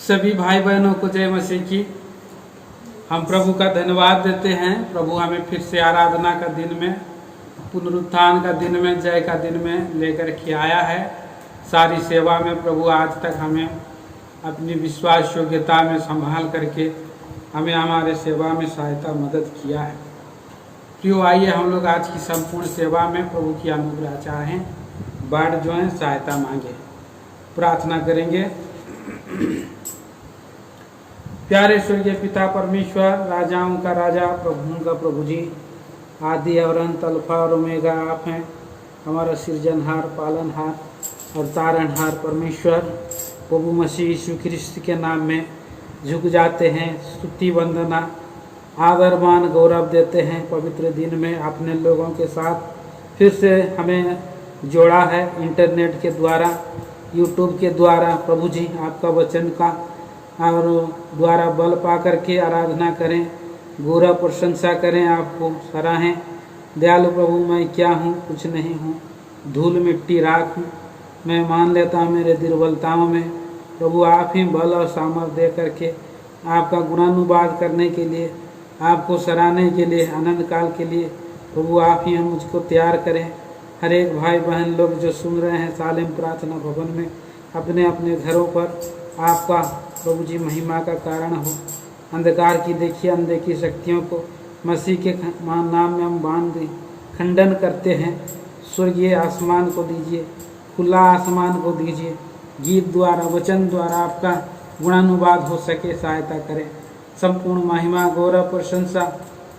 सभी भाई बहनों को जय मसीह की। हम प्रभु का धन्यवाद देते हैं। प्रभु हमें फिर से आराधना का दिन में, पुनरुत्थान का दिन में, जय का दिन में लेकर के आया है। सारी सेवा में प्रभु आज तक हमें अपनी विश्वास योग्यता में संभाल करके हमें हमारे सेवा में सहायता मदद किया है। प्रियो, आइए हम लोग आज की संपूर्ण सेवा में प्रभु की अनुग्रह चाहें, बढ़ जोएं, सहायता मांगे। प्रार्थना करेंगे। प्यारे स्वर्गीय पिता परमेश्वर, राजाओं का राजा, प्रभुओं का प्रभु जी, आदि और अंत, अल्फा और ओमेगा आप हैं। हमारा सृजनहार, पालनहार और तारणहार परमेश्वर प्रभु मसीह यीशु ख्रिस्त के नाम में झुक जाते हैं। स्तुति, वंदना, आदर, मान, गौरव देते हैं। पवित्र दिन में अपने लोगों के साथ फिर से हमें जोड़ा है इंटरनेट के द्वारा, यूट्यूब के द्वारा। प्रभु जी, आपका वचन का और द्वारा बल पा करके आराधना करें, गौरव प्रशंसा करें, आपको सराहें। दयालु प्रभु, मैं क्या हूँ? कुछ नहीं हूँ, धूल मिट्टी राख हूँ। मैं मान लेता हूँ मेरे दुर्बलताओं में प्रभु आप ही बल और सामर्थ दे करके आपका गुणानुवाद करने के लिए, आपको सराहने के लिए, आनंद काल के लिए प्रभु आप ही हम मुझको तैयार करें। हर एक भाई बहन लोग जो सुन रहे हैं सालिम प्रार्थना भवन में, अपने अपने घरों पर आपका प्रभु जी महिमा का कारण हो। अंधकार की देखिए अनदेखी शक्तियों को मसीह के नाम में हम बांध दें, खंडन करते हैं। स्वर्गीय आसमान को दीजिए, खुला आसमान को दीजिए, गीत द्वारा, वचन द्वारा आपका गुणानुवाद हो सके, सहायता करें। संपूर्ण महिमा, गौरव, प्रशंसा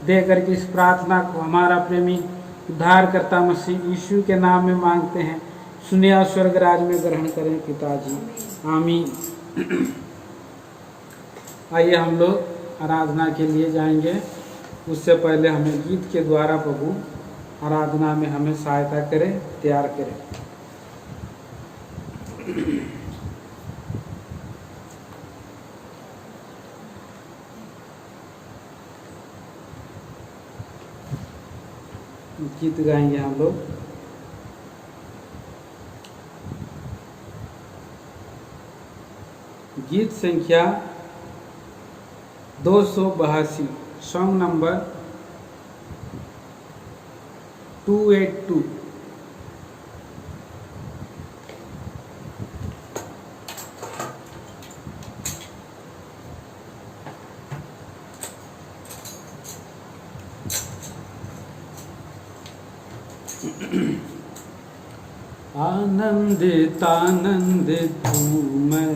दे करके इस प्रार्थना को हमारा प्रेमी उद्धारकर्ता मसीह यीशु के नाम में मांगते हैं। सुनिए और स्वर्ग राज में ग्रहण करें पिताजी, आमीन। आइए हम लोग आराधना के लिए जाएंगे। उससे पहले हमें गीत के द्वारा प्रभु आराधना में हमें सहायता करें, तैयार करें। गीत गाएंगे हम लोग। गीत संख्या 282, सॉन्ग नंबर 282। आनंदित आनंदित हूँ मैं,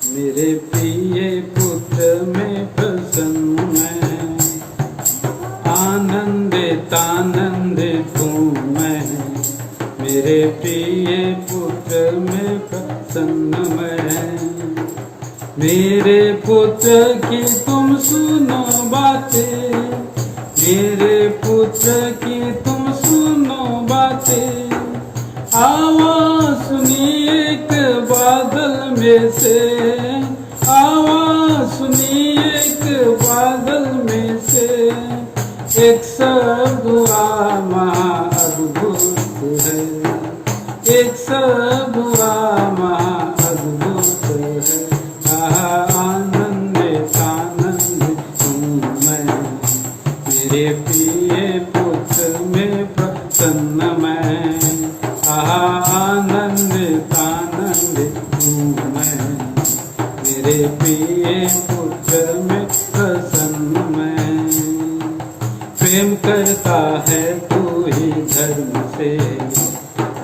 मेरे प्रिय पुत्र में प्रसन्न मैं। आनंदित आनंदित हूँ मैं, मेरे प्रिय पुत्र में प्रसन्न मैं। मेरे पुत्र की तुम सुनो बातें, मेरे पुत्र की तुम सुनो बातें। आवाज़ सुनिए एक बादल में से, आवाज़ सुनिए एक बादल में से। एक शब्द महा अद्भुत है, एक शब्द महा अद्भुत है। आनंदित आनंदित हूँ मैं, मेरे प्रिय पुत्र में प्रसन्न मैं। आनंदित आनंदित हूँ मैं, मेरे प्रिय पुत्र में प्रसन्न मैं। प्रेम करता है तू ही धर्म से,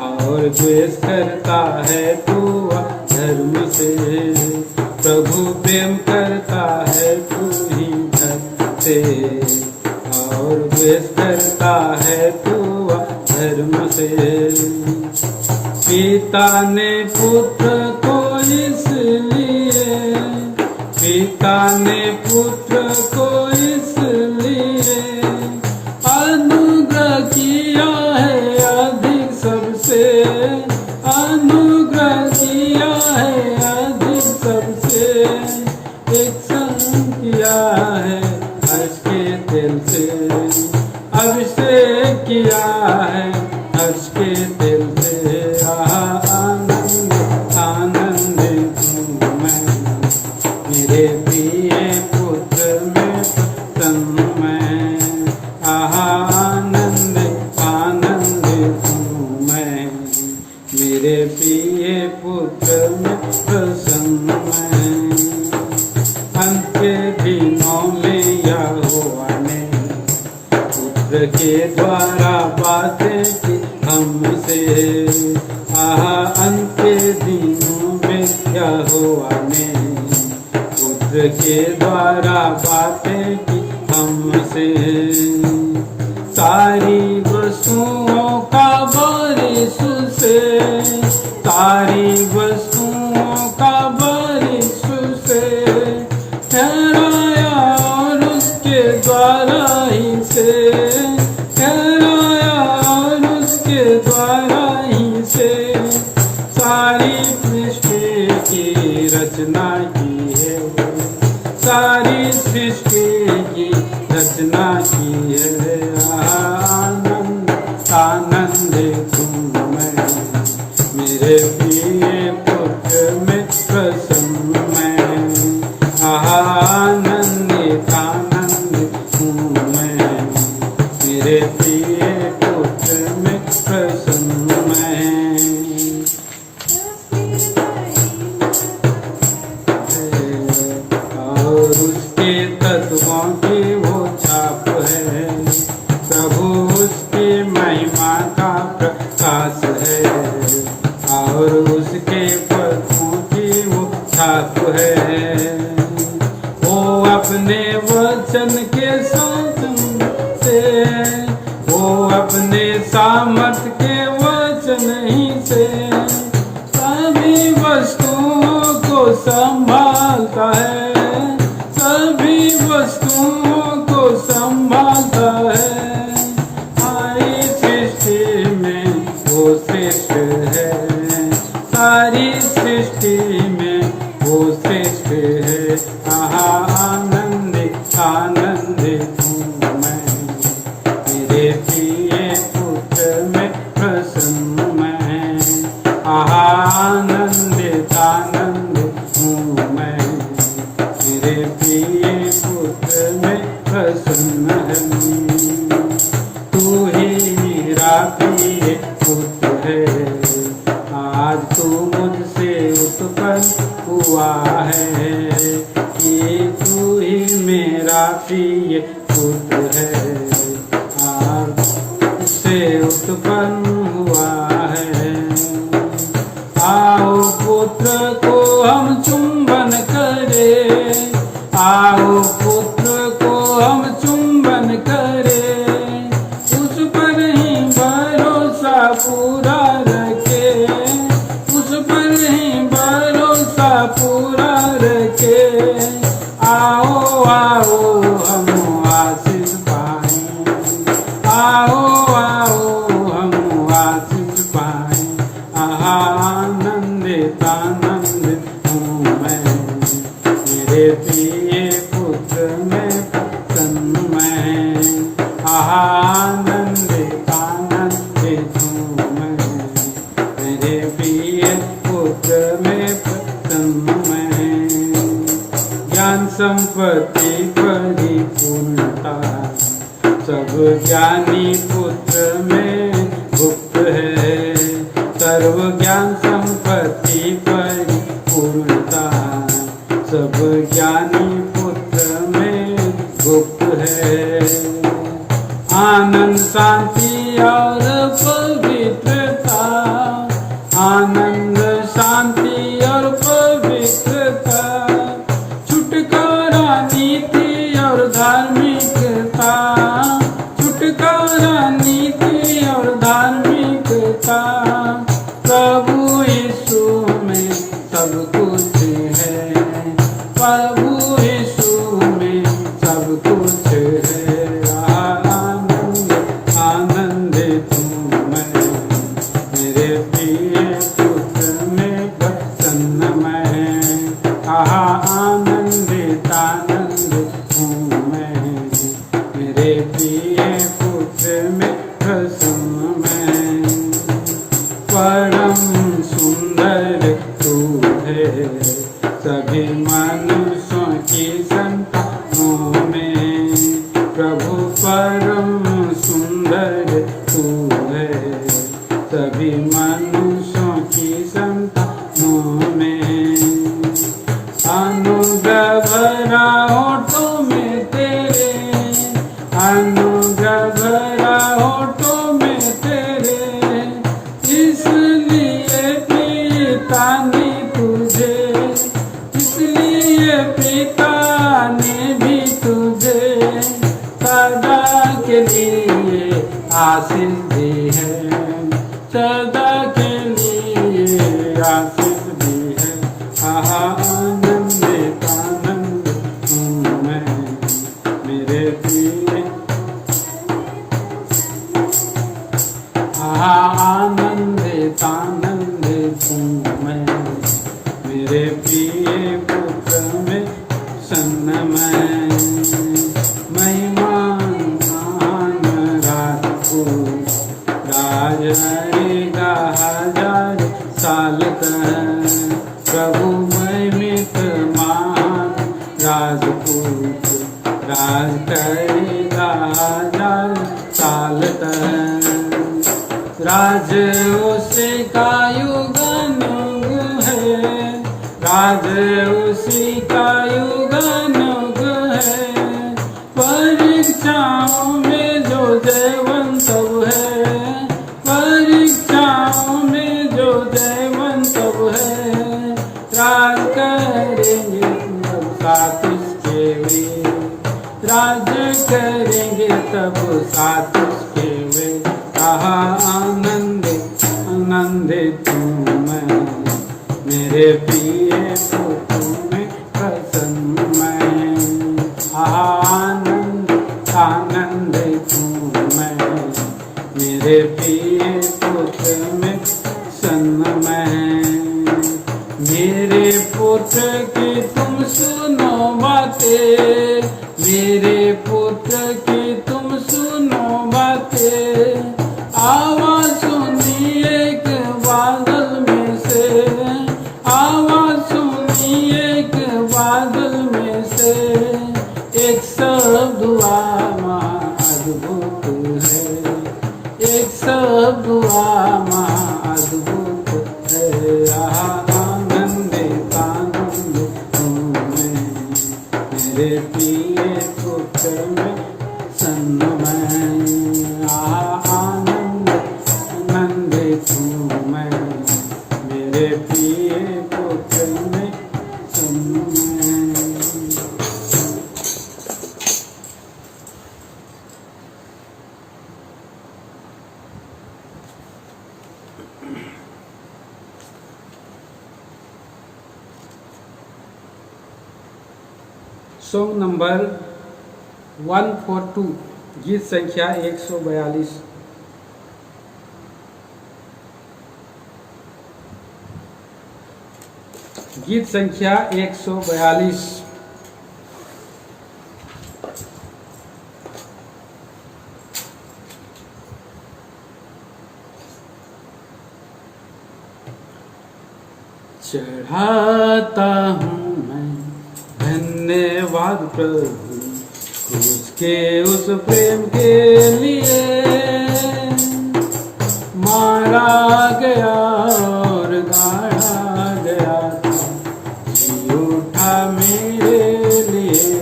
और द्वेष करता है तू धर्म से। प्रभु प्रेम करता है तू ही धर्म से, और द्वेष करता है तू धर्म से। पिता ने पुत्र को इसलिए, पिता ने पुत्र को इसलिए अनुग्रह किया है अधिक सबसे, अनुग्रह किया है अधिक सबसे। एक संग किया है हर्ष के दिल से, अभिषेक किया है हर्ष के दिल से। आनंद आनंदित हूँ मैं, मेरे प्रिय पुत्र में प्रसन्न मैं। आनंद आनंद हूँ मैं, मेरे प्रिय पुत्र में प्रसन्न मैं। अंत्य दिनों में यहोवा ने पुत्र के द्वारा बातें की हमसे। अंत्य दिनों में यहोवा ने पुत्र के द्वारा बातें की हमसे। सारी वस्तुओं का बारिश से, सारी वस्तुओं का बारिश से ठहराया और उसके द्वारा ही से ठहराया और उसके द्वारा ही से सारी सृष्टि की रचना की है। सारी सृष्टि की रचना की है। आनंद आनंद हूँ मैं, मेरे प्रिय पुत्र में प्रसन्न मैं। आनंदित आनंद हूँ मैं, मेरे प्रिय पुत्र में प्रसन्न मैं। और उसके तत्वों की वो छाप है, प्रभु उसकी महिमा का प्रकाश है। और उसके पथों की वो छाप है, वो अपने वचन के सामर्थ से, वो अपने सामर्थ के वचन ही से सभी वस्तुओं को संभालता है। सभी वस्तुओं को संभालता है। सारी सृष्टि में वो श्रेष्ठ है, सारी सृष्टि में वो श्रेष्ठ है। आनंदित आनंदित हूँ मैं, मेरे प्रिय पुत्र में प्रसन्न मैं। आनंदित आनंदित हूँ मैं, मेरे प्रिय पुत्र में प्रसन्न है। तू ही मेरा प्रिय पुत्र है, आज तू मुझसे उत्पन्न हुआ है। कि तू ही मेरा प्रिय पुत्र है, आज तुझसे उत्पन्न हुआ है। आओ पुत्र को हम चुंबन करें, आओ पुत्र को हम चुंबन करें। उस पर ही भरोसा पूरा रखे, उस पर ही भरोसा पूरा रखे। आओ आओ हम आशीष पाएं, आओ आओ हम आशीष पाएं। आनंदित आनंदित हूँ मैं, मेरे प्रिय पुत्र में प्रसन्न मैं। आनंदित आनंदित हूँ मैं, मेरे प्रिय पुत्र में प्रसन्न मैं। ज्ञान संपत्ति परिपूर्णता सब ज्ञानी पुत्र में गुप्त है। सर्व ज्ञान संपत्ति परिपूर्णता सब ज्ञानी पुत्र में गुप्त है। आनंद शांति और पवित्रता, आनंद शांति और पवित्रता, छुटकारा नीति और धार्मिकता, छुटकारा नीति और धार्मिकता। प्रभु यीशु में सब कुछ है, प्रभु यीशु में सब कुछ है। आनंदित हूँ मैं, मेरे प्रिय पुत्र में प्रसन्न मैं। आनंदित आनंदित हूँ मैं, मेरे प्रिय पुत्र में प्रसन्न मैं। परम सुंदर तू है, सभी मनुष्यों की संतानों में प्रभु परम सुंदर तू है। सभी मनुष्यों की संतानों में अनुग्रह भरा होठों में तेरे, अनुग्रह भरा होठों में तेरे, इसलिए पिता ने तुझे, इसलिए पिता ने भी तुझे सदा के लिए आशीष दी है, सदा के लिए आशीष दी है। आनंद आनंद हूँ मैं मेरे प्रिय, आनंद आनंद हूँ मैं मेरे प्रिय पुत्र में सन्नमय। महिमान राजपूत राज रहेगा हजार साल तक, प्रभु महिमित महान राजपूत राज करेगा हजार साल तक। राज उसी का युगानुग है, राज उसी का युगानुग है। परीक्षाओं में जो जयवंत है, परीक्षाओं में जो जयवंत है, राज करेंगे तब साथ उसके वे, राज करेंगे तब साथ उसके वे। आनंद आनंद तू मैं मेरे प्रिय पुत्र में प्रसन्न मैं। आनंद आनंद तू मैं मेरे प्रिय पुत्र में प्रसन्न मैं। मेरे पुत्र की तुम सुनो बातें, मेरे पुत्र की तुम सुनो बातें। आवाज सुनी एक बादल में से, आवाज सुनी एक बादल में से, एक शब्द हुआ महाअद्भुत है, एक शब्द हुआ महाअद्भुत है। आनंद आनंद हूँ मैं मेरे प्रिय पुत्र में सन्नमय। आनंद आनंद हूँ मैं मेरे प्रिय पुत्र में सन्नमय। सॉन्ग नंबर 142, गीत संख्या 142। गीत संख्या 142। चढ़ाता हूँ मैं धन्यवाद प्रभु क्रूस के उस प्रेम के लिए, मारा गया और गाड़ा गया था, जी उठा मेरे लिए।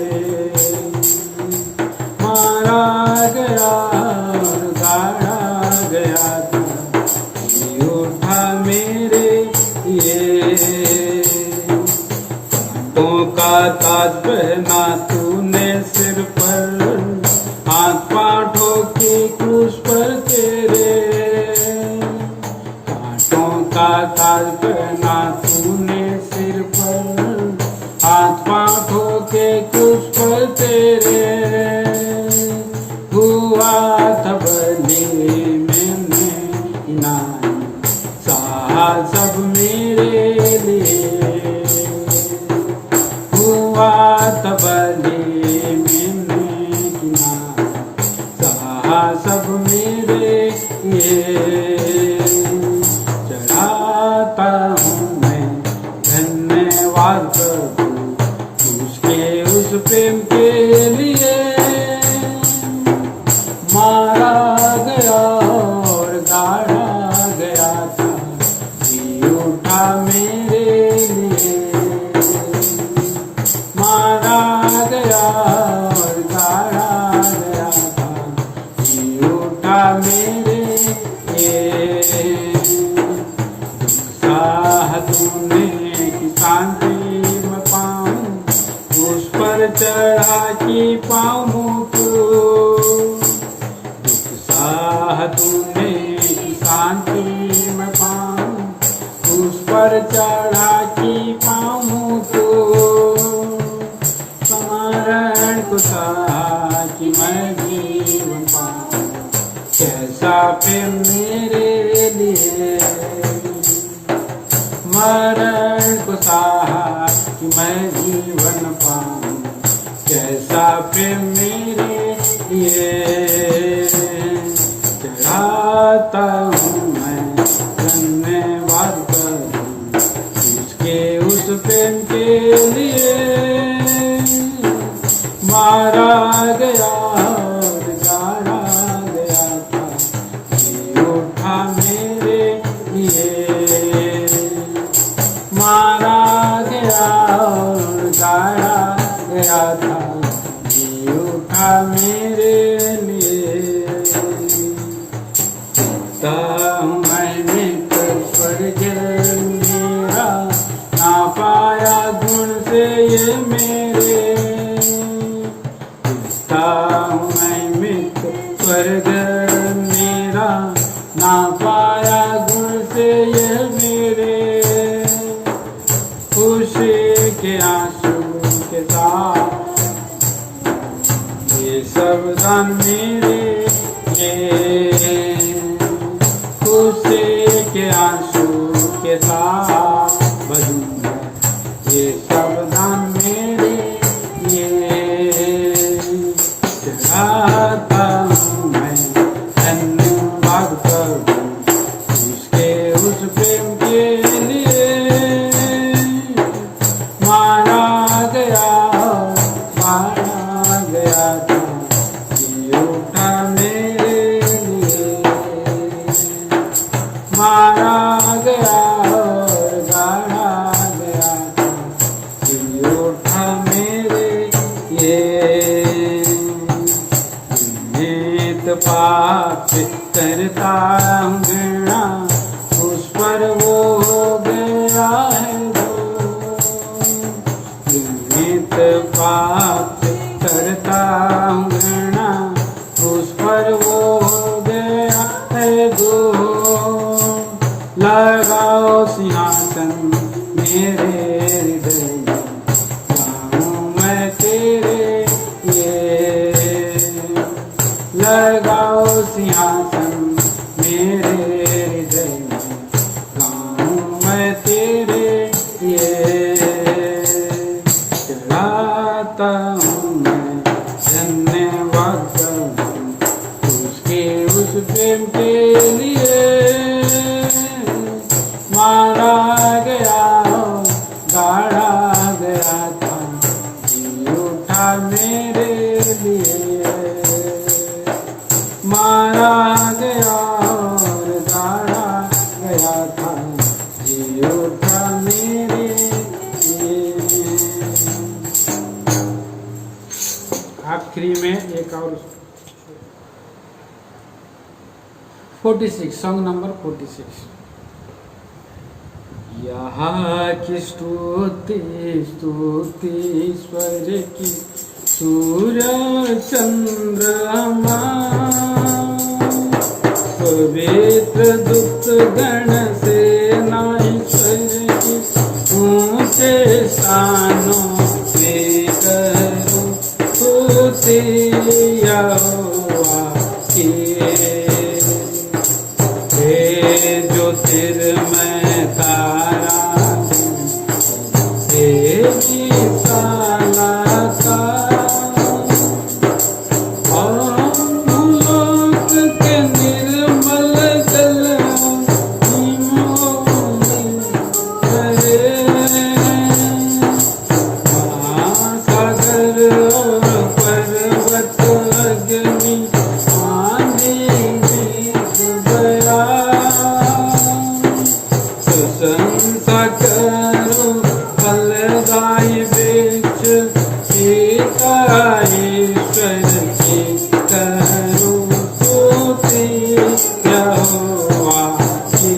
मारा गया और गाड़ा गया था, जी उठा मेरे लिए। कांटों का ताज पहना तूने सिर पर, हाथ पांठों की क्रूस पर तेरे। कांटों का ताज पहना तूने सिर पर, हाथ पांठों के क्रूस पर तेरे। हुआ था बलि मैंने नाई, सहा सब मेरे लिए। हुआ था बलि मैंने सहा सब मेरे लिए। चढ़ाता हूँ मैं धन्यवाद प्रभु उसके उस प्रेम के लिए मारा गया और गाड़ा गया था, जी उठा मेरे लिए। मारा गया और गाड़ा गया था, जी उठा मेरे लिए। साह तूने कि शांति में पाऊं, उस पर चढ़ा कि पाऊं मुक्ति। दुख साह तूने कि शांति में पाऊं, उस पर चढ़ा कि पाऊं मुक्ति। स्मरण को साह कि मैं जीवन पाऊं, कैसा प्रेम मेरे लिए। मरण को सहा कि मैं जीवन पाऊं, कैसा प्रेम मेरे लिए। चढ़ाता हूँ मैं धन्यवाद करूं उसके उस प्रेम के लिए। मारा गया और गाड़ा गया था, जी उठा मेरे लिए। मारा गया और गाड़ा गया था, जी उठा मेरे लिए। कहता हूँ मैं मित्र स्वर्ग मेरा, ना पाया गुण से ये मेरे। कहता हूँ मैं मित्र स्वर्ग मेरा, ना पाया गुण से ये मेरे। खुशी के आंसू के साथ ये सब दान मेरे ये। खुशी के आंसू के साथ बजूंगा ये सब दान मेरे ये। चढ़ाता हूँ मैं धन्यवाद करूं उसके उस प्रेम के लिए। मारा गया था, जी उठा मेरे लिए। मारा गया और गाड़ा गया था, जी उठा मेरे लिए। नित पाप करता हूँ घृणा, उस पर वो हो गया है नित पाप करता हूँ घृणा, उस पर वो हो गया है दो। लगाओ सिंहासन मेरे हृदय में, गाऊं मैं तेरे ये। लगाओ सिंहासन मेरे हृदय में, गाऊं मैं तेरे ये। चढ़ाता हूँ मैं धन्यवाद करूं उसके उस प्रेम के लिए। मारा गया गाड़ा गया था, जी उठा मेरे लिए। मारा गया और गाड़ा गया था, जी उठा मेरे लिए। आखिरी में एक और 46 सॉन्ग नंबर 46। यहाँ की स्तुति स्तुति स्वर की सूर्य चंद्रमा, पवित्र दूत गण से ईश्वर की ऊंचे स्थानों से करो स्तुति यहोवा की। जो तिरमय तारा तेरी साला का, और लोक के निर्मल जल गाय बेच सीता ईश्वर की करो स्तुति यहोवा की।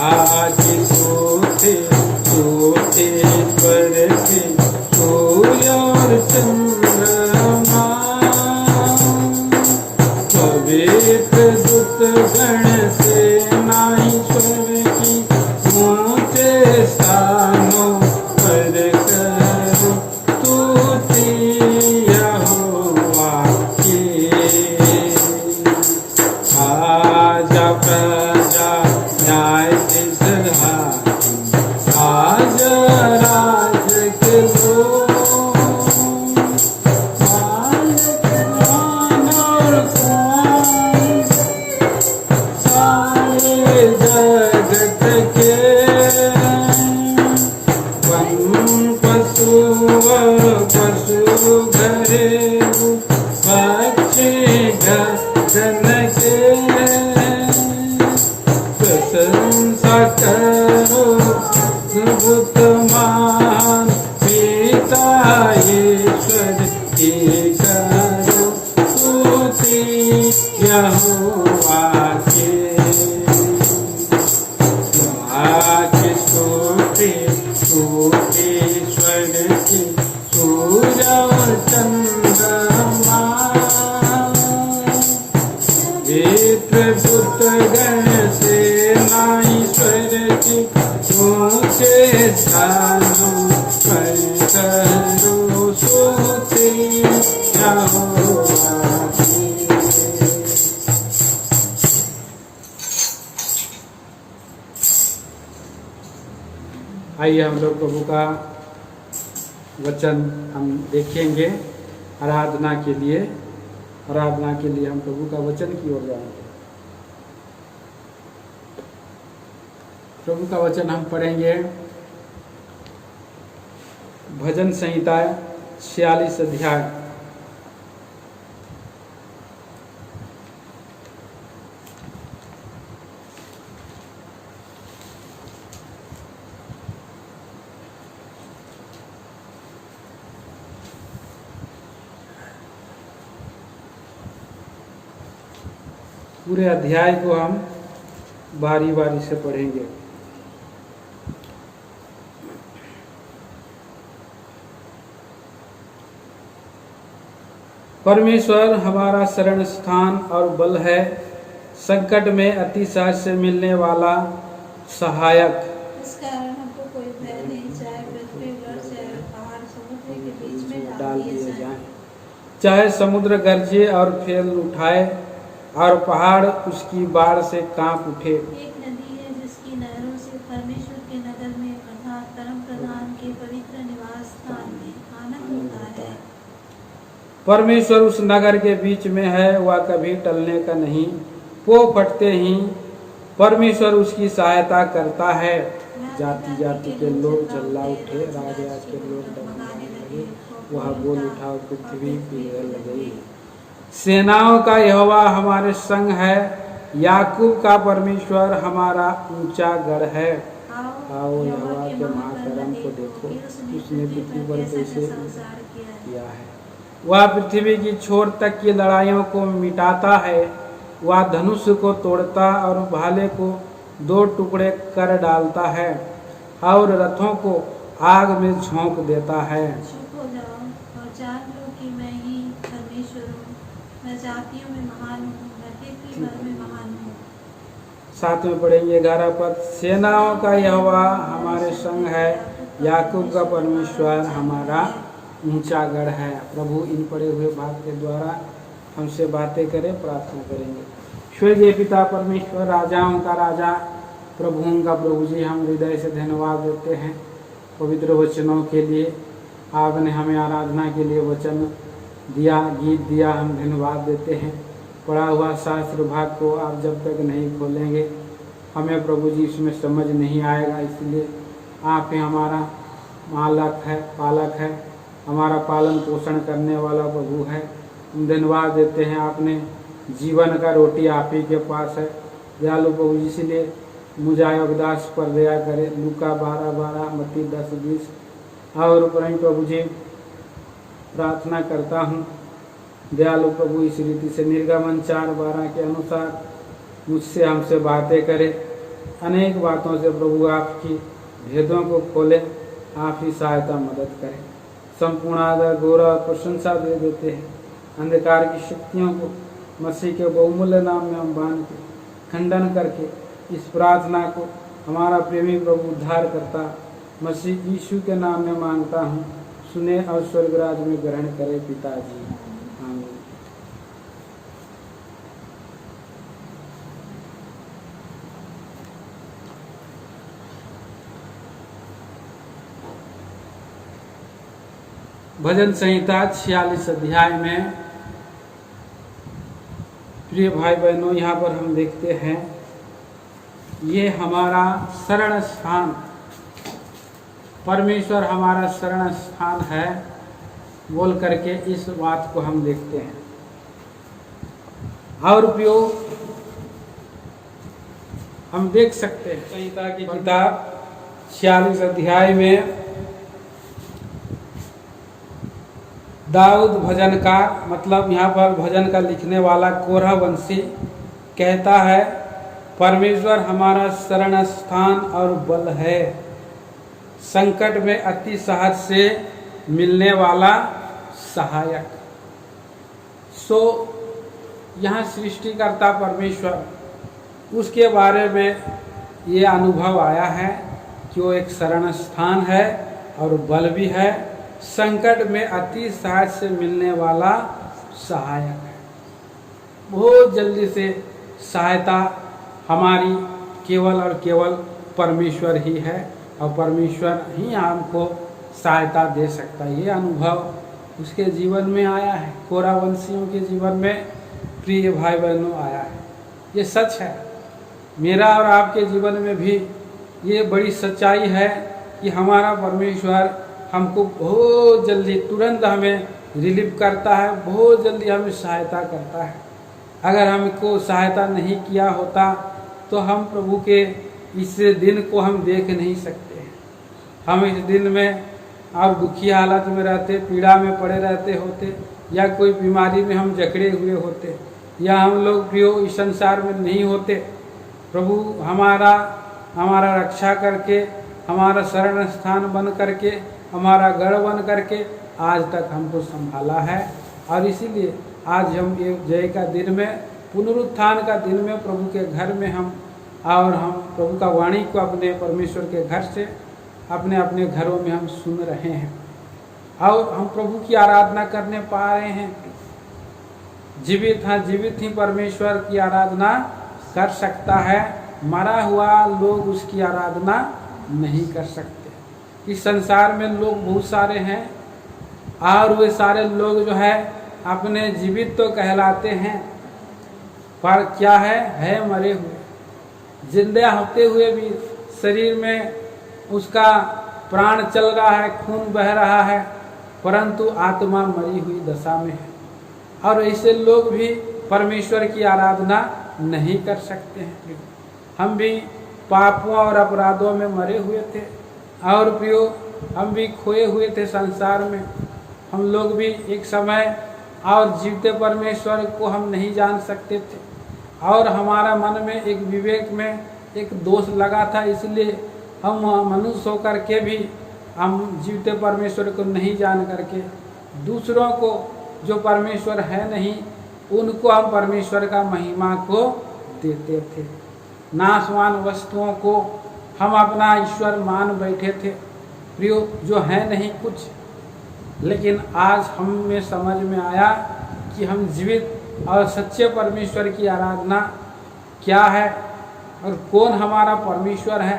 आज सोते सोते ईश्वर की सूर्य और चंद्रमा पवित्र दूत गण सेना ईश्वर की ऊंचे स्थानों पर करो स्तुति यहोवा की। आजा प्रजा न्याय के सहायक, आजा राज के लोग, मालिक और कौन सारे जगत के वन पशु पशु घरेलू पक्षी गगन के प्रशंसा करो अद्भुत महान पिता ईश्वर की करो स्तुति यहोवा की। की स्तुति स्तुति ईश्वर की सूर्य और चंद्रमा पवित्र दूत गण सेना ईश्वर की ऊंचे स्थानों पर करो स्तुति यहोवा की। आइए हम लोग प्रभु का वचन हम देखेंगे आराधना के लिए। आराधना के लिए हम प्रभु का वचन की ओर जाएंगे। प्रभु का वचन हम पढ़ेंगे भजन संहिता 46 अध्याय। पूरे अध्याय को हम बारी बारी से पढ़ेंगे। परमेश्वर हमारा शरण स्थान और बल है, संकट में अति सहज से मिलने वाला सहायक। इस कारण हमको कोई भय नहीं, चाहे पृथ्वी उलट जाए, पहाड़ समुद्र के बीच में डाल दिए जाएं। चाहे समुद्र गरजे और फेल उठाए और पहाड़ उसकी बाढ़ से कांप उठे। एक नदी है जिसकी नहरों से परमेश्वर के नगर में अर्थात परम प्रधान के पवित्र निवास स्थान में आनंद होता है। परमेश्वर उस नगर के बीच में है, वह कभी टलने का नहीं। पो फटते ही परमेश्वर उसकी सहायता करता है। जाति जाति के लोग झल्ला उठे, राजा के लोग डगमगाने लगे। वह बोल उठा, पृथ्वी पिघल गई। सेनाओं का यहोवा हमारे संग है, याकूब का परमेश्वर हमारा ऊंचा गढ़ है। आओ यहोवा के महाकर्म को देखो, उसने पृथ्वी पर कैसे किया है। वह पृथ्वी की छोर तक की लड़ाइयों को मिटाता है। वह धनुष को तोड़ता और भाले को 2 टुकड़े कर डालता है और रथों को आग में झोंक देता है। चुप हो जाओ और जान लो कि मैं ही परमेश्वर हूँ। मैं जातियों में महान हूँ, मैं पृथ्वी भर में महान हूँ। साथ में पढ़ेंगे 11 पद। सेनाओं का यहोवा हमारे संग है, याकूब का परमेश्वर हमारा ऊंचा गढ़ है। प्रभु इन पढ़े हुए भाग के द्वारा हमसे बातें करें, प्रार्थना करेंगे। स्वर्गीय पिता परमेश्वर, राजाओं का राजा, प्रभुओं का प्रभु जी, हम हृदय से धन्यवाद देते हैं पवित्र वचनों के लिए। आपने हमें आराधना के लिए वचन दिया, गीत दिया, हम धन्यवाद देते हैं। पढ़ा हुआ शास्त्र भाग को आप जब तक नहीं खोलेंगे हमें प्रभु जी इसमें समझ नहीं आएगा। इसलिए आप ही हमारा मालक है, पालक है, हमारा पालन पोषण करने वाला प्रभु है। हम धन्यवाद देते हैं, आपने जीवन का रोटी आप ही के पास है। दयालु प्रभु जी, इसलिए मुझा योगदास पर दया करे। लूका 12:12, मत्ती 10:20। और परम प्रभु जी प्रार्थना करता हूँ दयालु प्रभु इस रीति से निर्गमन 4:12 के अनुसार मुझसे हमसे बातें करे, अनेक बातों से प्रभु आपकी भेदों को खोले, आप ही सहायता मदद करें। संपूर्ण आदर गौरव और प्रशंसा दे देते हैं। अंधकार की शक्तियों को मसीह के बहुमूल्य नाम में हम बांध के खंडन करके इस प्रार्थना को हमारा प्रेमी प्रभु उद्धार करता मसीह यीशु के नाम में मांगता हूँ। सुने और स्वर्गराज में ग्रहण करे पिताजी, आमीन। भजन संहिता 46 अध्याय में प्रिय भाई बहनों, यहाँ पर हम देखते हैं ये हमारा शरण स्थान, परमेश्वर हमारा शरण स्थान है बोल करके इस बात को हम देखते हैं। और प्रियो हम देख सकते हैं संहिता की किताब 46 अध्याय में दाऊद भजन का मतलब यहाँ पर भजन का लिखने वाला कोरह वंशी कहता है, परमेश्वर हमारा शरण स्थान और बल है, संकट में अति सहज से मिलने वाला सहायक। सो यहाँ सृष्टिकर्ता परमेश्वर, उसके बारे में ये अनुभव आया है कि वो एक शरण स्थान है और बल भी है, संकट में अति सहज से मिलने वाला सहायक है। बहुत जल्दी से सहायता हमारी केवल और केवल परमेश्वर ही है और परमेश्वर ही हमको सहायता दे सकता है। ये अनुभव उसके जीवन में आया है, कोरह वंशियों के जीवन में प्रिय भाई बहनों आया है। ये सच है, मेरा और आपके जीवन में भी ये बड़ी सच्चाई है कि हमारा परमेश्वर हमको बहुत जल्दी तुरंत हमें रिलीव करता है, बहुत जल्दी हमें सहायता करता है। अगर हमको सहायता नहीं किया होता तो हम प्रभु के इस दिन को हम देख नहीं सकते हैं। हम इस दिन में और दुखी हालत में रहते, पीड़ा में पड़े रहते होते, या कोई बीमारी में हम जकड़े हुए होते, या हम लोग प्रियो इस संसार में नहीं होते। प्रभु हमारा रक्षा करके, हमारा शरण स्थान बन करके, हमारा गढ़ बन करके आज तक हमको संभाला है। और इसीलिए आज हम ये जय का दिन में, पुनरुत्थान का दिन में प्रभु के घर में हम प्रभु का वाणी को अपने परमेश्वर के घर से अपने अपने घरों में हम सुन रहे हैं और हम प्रभु की आराधना करने पा रहे हैं। जीवित ही परमेश्वर की आराधना कर सकता है, मरा हुआ लोग उसकी आराधना नहीं कर सकते। इस संसार में लोग बहुत सारे हैं और वे सारे लोग जो है अपने जीवित तो कहलाते हैं, पर क्या है मरे हुए। जिंदा होते हुए भी शरीर में उसका प्राण चल रहा है, खून बह रहा है, परंतु आत्मा मरी हुई दशा में है। और ऐसे लोग भी परमेश्वर की आराधना नहीं कर सकते हैं। हम भी पापों और अपराधों में मरे हुए थे और प्रियो हम भी खोए हुए थे संसार में। हम लोग भी एक समय और जीवते परमेश्वर को हम नहीं जान सकते थे और हमारा मन में एक विवेक में एक दोष लगा था, इसलिए हम मनुष्य होकर के भी हम जीवते परमेश्वर को नहीं जान करके दूसरों को जो परमेश्वर है नहीं उनको हम परमेश्वर का महिमा को देते थे। नाशवान वस्तुओं को हम अपना ईश्वर मान बैठे थे प्रियो, जो है नहीं कुछ। लेकिन आज हमें समझ में आया कि हम जीवित और सच्चे परमेश्वर की आराधना क्या है और कौन हमारा परमेश्वर है,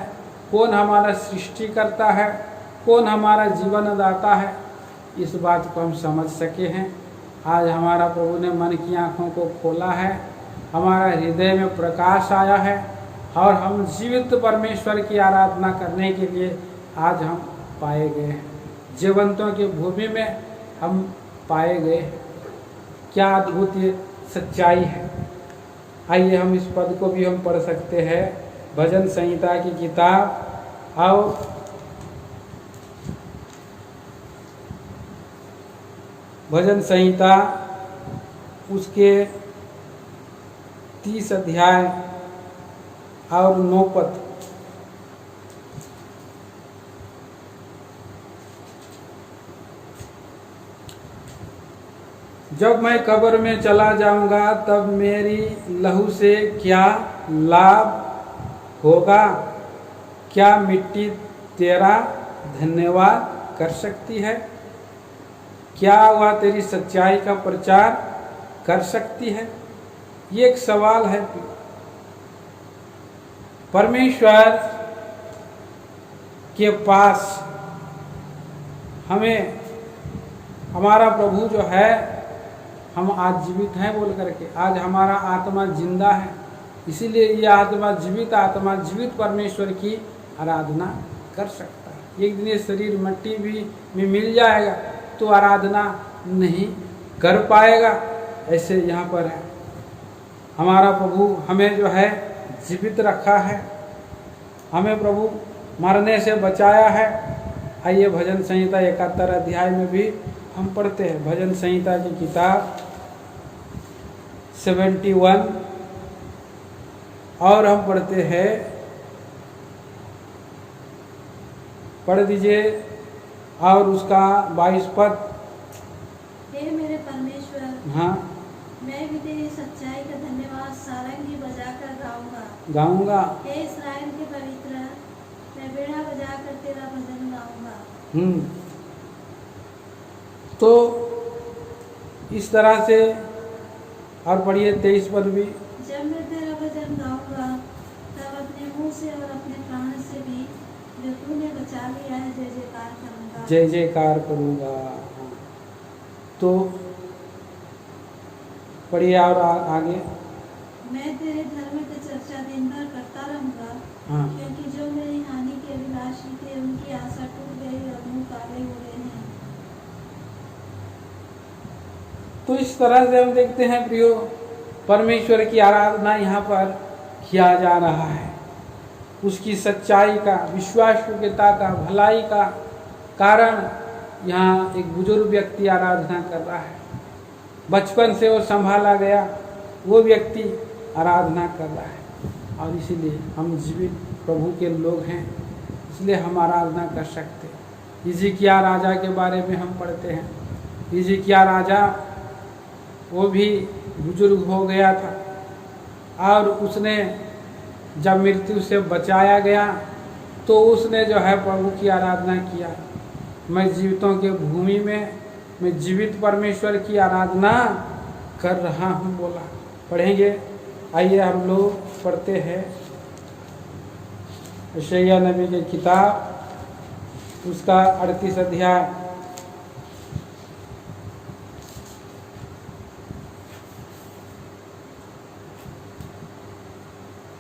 कौन हमारा सृष्टिकर्ता है, कौन हमारा जीवन दाता है। इस बात को हम समझ सके हैं। आज हमारा प्रभु ने मन की आँखों को खोला है, हमारा हृदय में प्रकाश आया है और हम जीवित परमेश्वर की आराधना करने के लिए आज हम पाए गए हैं। जीवंतों की भूमि में हम पाए गए हैं। क्या अद्भुत ये सच्चाई है। आइए हम इस पद को भी हम पढ़ सकते हैं। भजन संहिता की किताब और भजन संहिता उसके 30 अध्याय और 9 पद। जब मैं कब्र में चला जाऊंगा तब मेरी लहू से क्या लाभ होगा? क्या मिट्टी तेरा धन्यवाद कर सकती है? क्या वह तेरी सच्चाई का प्रचार कर सकती है? ये एक सवाल है। परमेश्वर के पास हमें हमारा प्रभु जो है, हम आज जीवित हैं बोल करके, आज हमारा आत्मा जिंदा है, इसीलिए ये आत्मा जीवित परमेश्वर की आराधना कर सकता है। एक दिन ये शरीर मिट्टी भी में मिल जाएगा तो आराधना नहीं कर पाएगा। ऐसे यहाँ पर है, हमारा प्रभु हमें जो है जीवित रखा है, हमें प्रभु मरने से बचाया है। आइए भजन संहिता 71 अध्याय में भी हम पढ़ते हैं। भजन संहिता की किताब 71 और हम पढ़ते हैं, पढ़ दीजिए और उसका 22 पद। हे मेरे परमेश्वर, हाँ, मैं भी तेरी सच्चाई का धन्यवाद सारंगी बजाकर गाऊंगा। हे इस्राएल के पवित्र, मैं बीड़ा बजाकर तेरा भजन गाऊंगा। तो इस तरह से, और पढ़िए 23 पद भी। जब मैं तेरा भजन गाऊंगा तब अपने मुंह से और अपने प्राण से भी जो तूने बचा लिया है जय जयकार करूंगा। जय जयकार करूंगा। तो पढ़िए और आगे। मैं तेरे धर्म की चर्चा दिन भर करता रहूंगा, हाँ, क्योंकि जो मेरी हानि के अभिलाषी थे उनकी आशा टूट गई और मुंह काले हो गए हैं। तो इस तरह से हम देखते हैं प्रियो, परमेश्वर की आराधना यहाँ पर किया जा रहा है। उसकी सच्चाई का, विश्वासयोग्यता का, भलाई का कारण यहाँ एक बुजुर्ग व्यक्ति आराधना कर रहा है। बचपन से वो संभाला गया वो व्यक्ति आराधना कर रहा है। और इसीलिए हम जीवित प्रभु के लोग हैं, इसलिए हम आराधना कर सकते हैं। हिजकिय्याह राजा के बारे में हम पढ़ते हैं। हिजकिय्याह राजा वो भी बुजुर्ग हो गया था और उसने जब मृत्यु से बचाया गया तो उसने जो है प्रभु की आराधना किया। मैं जीवितों के भूमि में मैं जीवित परमेश्वर की आराधना कर रहा हूँ बोला। पढ़ेंगे, आइए हम लोग पढ़ते हैं यशायाह नबी की किताब उसका 38 अध्याय।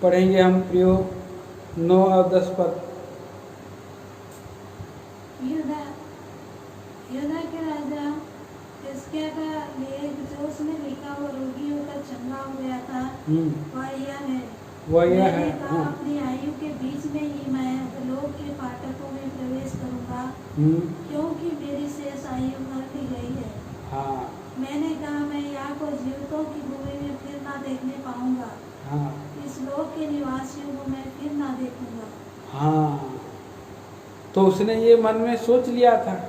पढ़ेंगे हम प्रियो 9 और 10 पद। यहूदा के राजा हिजकिय्याह का लेख जो उसने लिखा वो रोगी होकर चंगा हो गया था, वह यह है हाँ। अपनी आयु के बीच में ही मैं लोक के फाटकों में प्रवेश करूंगा, क्योंकि मेरी शेष आयु मर भी गई है। हाँ। मैंने कहा मैं यहाँ को जीवितों की भूमि में फिर ना देखने पाऊंगा। हाँ। इस लोक के निवासियों को मैं फिर ना देखूंगा। हाँ, तो उसने ये मन में सोच लिया था।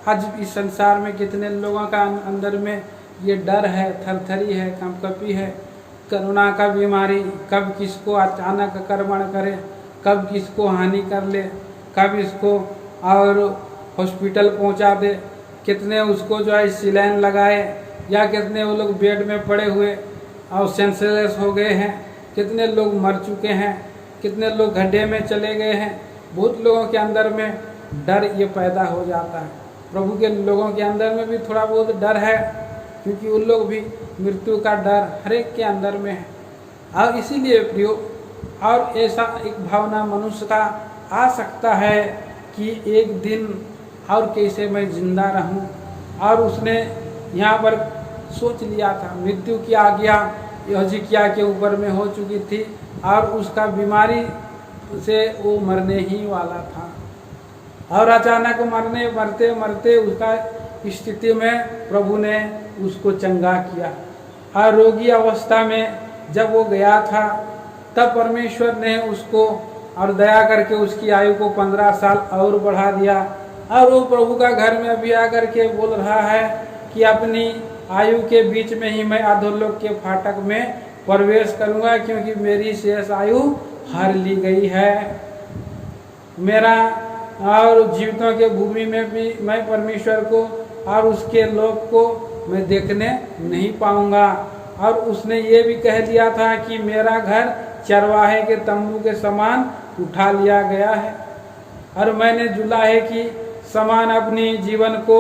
आज इस संसार में कितने लोगों का अंदर में ये डर है, थरथरी है, कंपकपी है, कोरोना का बीमारी, कब किसको अचानक आक्रमण करे, कब किसको हानि कर ले, कब इसको और हॉस्पिटल पहुंचा दे, कितने उसको जो है सिलाइन लगाए, या कितने वो लोग बेड में पड़े हुए और सेंसलेस हो गए हैं, कितने लोग मर चुके हैं, कितने लोग गड्ढे में चले गए हैं। बहुत लोगों के अंदर में डर ये पैदा हो जाता है। प्रभु के लोगों के अंदर में भी थोड़ा बहुत डर है, क्योंकि उन लोग भी मृत्यु का डर हर एक के अंदर में है। और इसीलिए प्रियो, और ऐसा एक भावना मनुष्य का आ सकता है कि एक दिन और कैसे मैं जिंदा रहूं। और उसने यहाँ पर सोच लिया था, मृत्यु की आज्ञा हिजकिय्याह के ऊपर में हो चुकी थी और उसका बीमारी से वो मरने ही वाला था और अचानक मरते मरते उसका स्थिति में प्रभु ने उसको चंगा किया। और रोगी अवस्था में जब वो गया था तब परमेश्वर ने उसको और दया करके उसकी आयु को 15 साल और बढ़ा दिया। और वो प्रभु का घर में अभी आकर के बोल रहा है कि अपनी आयु के बीच में ही मैं अधोलोक के फाटक में प्रवेश करूंगा, क्योंकि मेरी शेष आयु हर ली गई है। मेरा और जीवितों के भूमि में भी मैं परमेश्वर को और उसके लोक को मैं देखने नहीं पाऊंगा। और उसने ये भी कह दिया था कि मेरा घर चरवाहे के तंबू के समान उठा लिया गया है और मैंने जुलाहे की समान अपनी जीवन को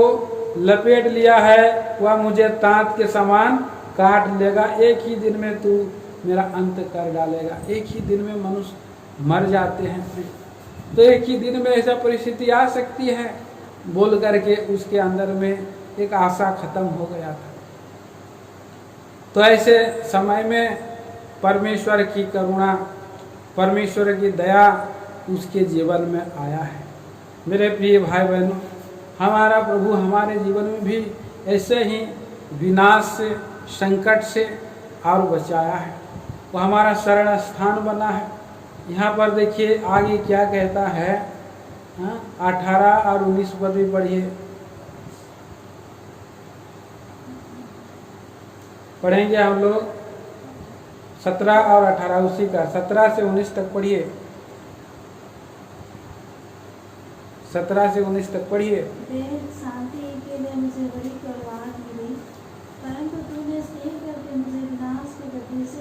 लपेट लिया है, वह मुझे तांत के समान काट लेगा। एक ही दिन में तू मेरा अंत कर डालेगा। एक ही दिन में मनुष्य मर जाते हैं, तो एक ही दिन में ऐसा परिस्थिति आ सकती है बोल करके उसके अंदर में एक आशा खत्म हो गया था। तो ऐसे समय में परमेश्वर की करुणा, परमेश्वर की दया उसके जीवन में आया है। मेरे प्रिय भाई बहनों, हमारा प्रभु हमारे जीवन में भी ऐसे ही विनाश से, संकट से और बचाया है। वो हमारा शरण स्थान बना है। यहाँ पर देखिए आगे क्या कहता है, 18 और 19 पद भी पढ़िए, पढ़ेंगे हम लोग 17 और 18 उसी का 17 से 19 तक पढ़िए। 17 से 19 तक पढ़िए। शांति के लिए मुझे बड़ी करवाहट मिली, परंतु तूने स्नेह करके मुझे विनाश के गड्ढे से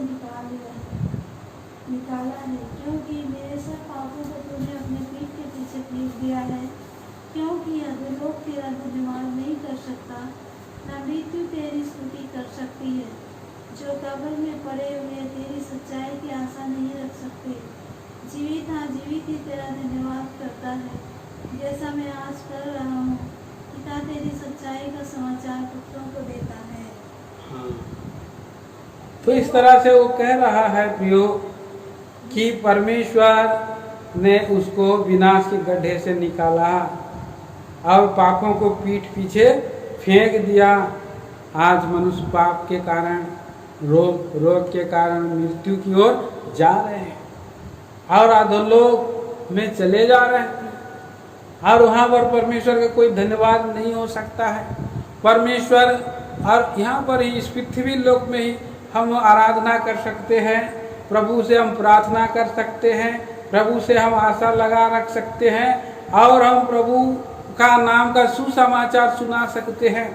निकाला है, क्योंकि मेरे सब पापों को तूने अपने पीठ के पीछे फेंक दिया है। क्योंकि अधोलोक तेरा धन्यवाद नहीं कर सकता, न मृत्यु तेरी स्तुति कर सकती है। जो कब्र में पड़े हुए तेरी सच्चाई की आशा नहीं रख सकते। जीवित हाँ जीवित ही तेरा धन्यवाद करता है, जैसा मैं आज कर रहा हूँ। पिता तेरी सच्चाई का समाचार पुत्रों को देता है। तो इस तरह से वो कह रहा है प्रियो कि परमेश्वर ने उसको विनाश के गड्ढे से निकाला और पापों को पीठ पीछे फेंक दिया। आज मनुष्य पाप के कारण, रोग के कारण मृत्यु की ओर जा रहे हैं और अधोलोक में चले जा रहे हैं और वहाँ पर परमेश्वर का कोई धन्यवाद नहीं हो सकता है। परमेश्वर और यहाँ पर ही इस पृथ्वी लोक में ही हम आराधना कर सकते हैं, प्रभु से हम प्रार्थना कर सकते हैं, प्रभु से हम आशा लगा रख सकते हैं और हम प्रभु का नाम का सुसमाचार सुना सकते हैं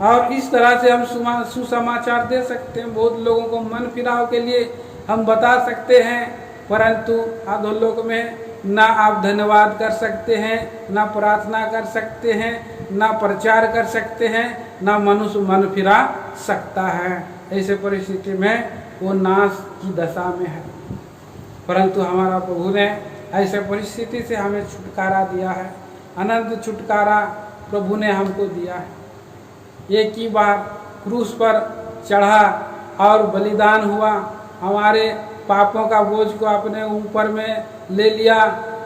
और इस तरह से हम सुसमाचार दे सकते हैं। बहुत लोगों को मन फिराव के लिए हम बता सकते हैं, परंतु अधोलोक में ना आप धन्यवाद कर सकते हैं, ना प्रार्थना कर सकते हैं, ना प्रचार कर सकते हैं, ना मनुष्य मन फिरा सकता है। ऐसे परिस्थिति में वो नाश की दशा में है, परंतु हमारा प्रभु ने ऐसे परिस्थिति से हमें छुटकारा दिया है। अनंत छुटकारा प्रभु ने हमको दिया है। एक ही बार क्रूस पर चढ़ा और बलिदान हुआ, हमारे पापों का बोझ को अपने ऊपर में ले लिया